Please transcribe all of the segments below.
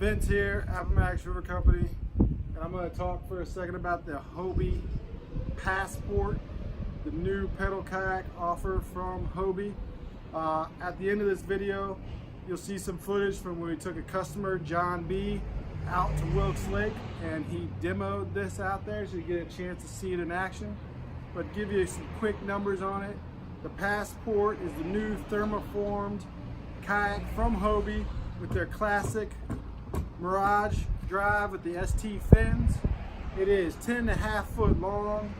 Vince here, Appomattox River Company, and I'm going to talk for a second about the Hobie Passport, the new pedal kayak offer from Hobie. At the end of this video, you'll see some footage from when we took a customer, John B, out to Wilkes Lake, and he demoed this out there so you get a chance to see it in action. But give you some quick numbers on it. The Passport is the new thermoformed kayak from Hobie with their classic Mirage drive with the ST fins. It is 10.5 foot long.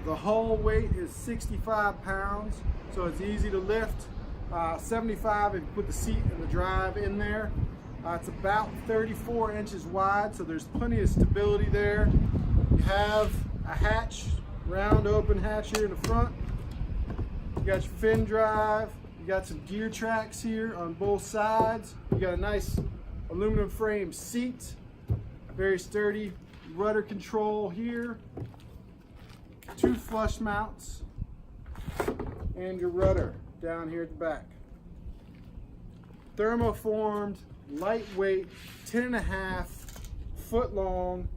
The hull weight is 65 pounds, so it's easy to lift. 75 if you put the seat and the drive in there. It's about 34 inches wide, so there's plenty of stability there. You have a hatch, round open hatch here in the front. You got your fin drive. You got some gear tracks here on both sides. You got a nice aluminum frame seat, very sturdy rudder control here, 2 flush mounts, and your rudder down here at the back. Thermoformed, lightweight, 10.5 foot long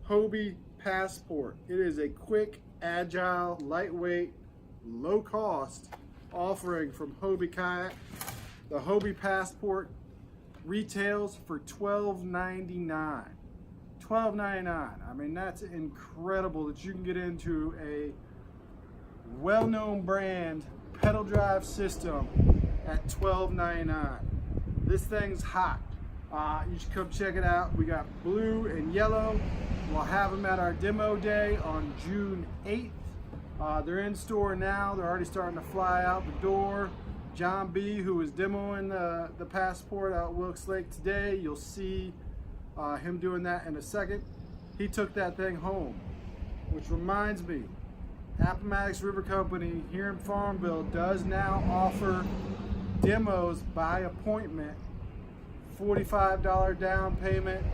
Hobie Passport. It is a quick, agile, lightweight, low cost offering from Hobie Kayak. The Hobie Passport retails for $12.99. $12.99. I mean, that's incredible that you can get into a well-known brand pedal drive system at $12.99. This thing's hot. You should come check it out. We got blue and yellow. We'll have them at our demo day on June 8th. They're in store now. They're already starting to fly out the door. John B, who was demoing the Passport out at Wilkes Lake today, you'll see him doing that in a second. He took that thing home, which reminds me, Appomattox River Company here in Farmville does now offer demos by appointment. $45 down payment.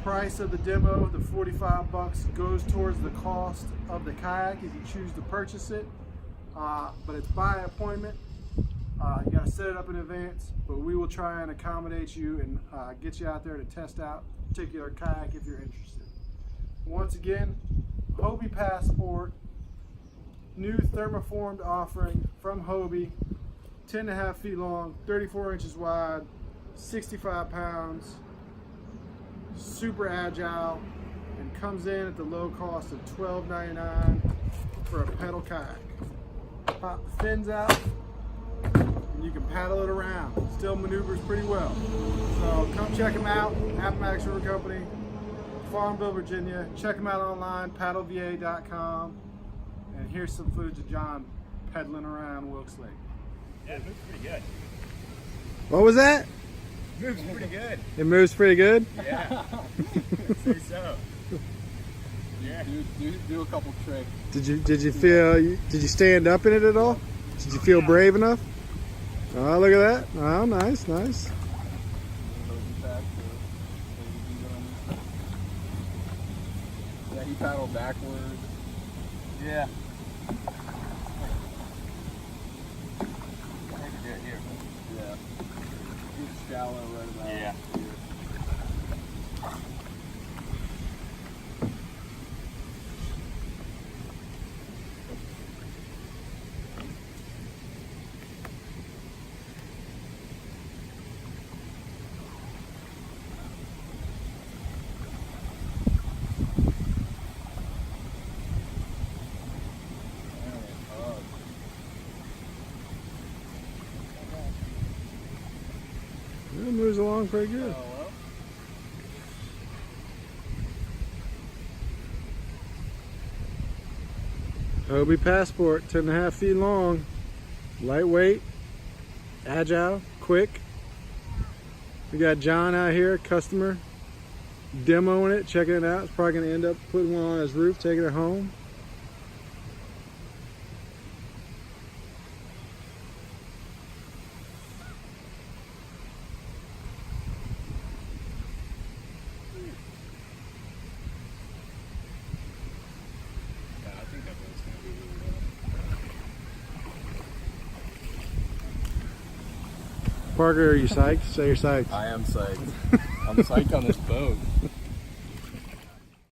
Price of the demo, the 45 bucks, goes towards the cost of the kayak if you choose to purchase it. But it's by appointment. You gotta set it up in advance, but we will try and accommodate you and get you out there to test out a particular kayak if you're interested. Once again, Hobie Passport, new thermoformed offering from Hobie, 10.5 feet long, 34 inches wide, 65 pounds, super agile, and comes in at the low cost of $12.99 for a pedal kayak. Pop the fins out, and you can paddle it around. Still maneuvers pretty well. So come check them out, Appomattox River Company, Farmville, Virginia. Check them out online, PaddleVa.com. And here's some footage of John pedaling around Wilkes Lake. Yeah, it moves pretty good. What was that? It moves pretty good. It moves pretty good? Yeah. I'd say so. Yeah. Do a couple tricks. Did you stand up in it at all? Did you feel brave enough? Oh, look at that. Oh, nice, nice. Yeah, he paddled backwards. Yeah. I can do it here. Yeah. It's shallow right about Yeah. here. It moves along pretty good. Hobie Passport, 10.5 feet long, lightweight, agile, quick. We got John out here, customer, demoing it, checking it out. He's probably going to end up putting one on his roof, taking it home. Parker, are you psyched? Say you're psyched. I am psyched. I'm psyched on this boat.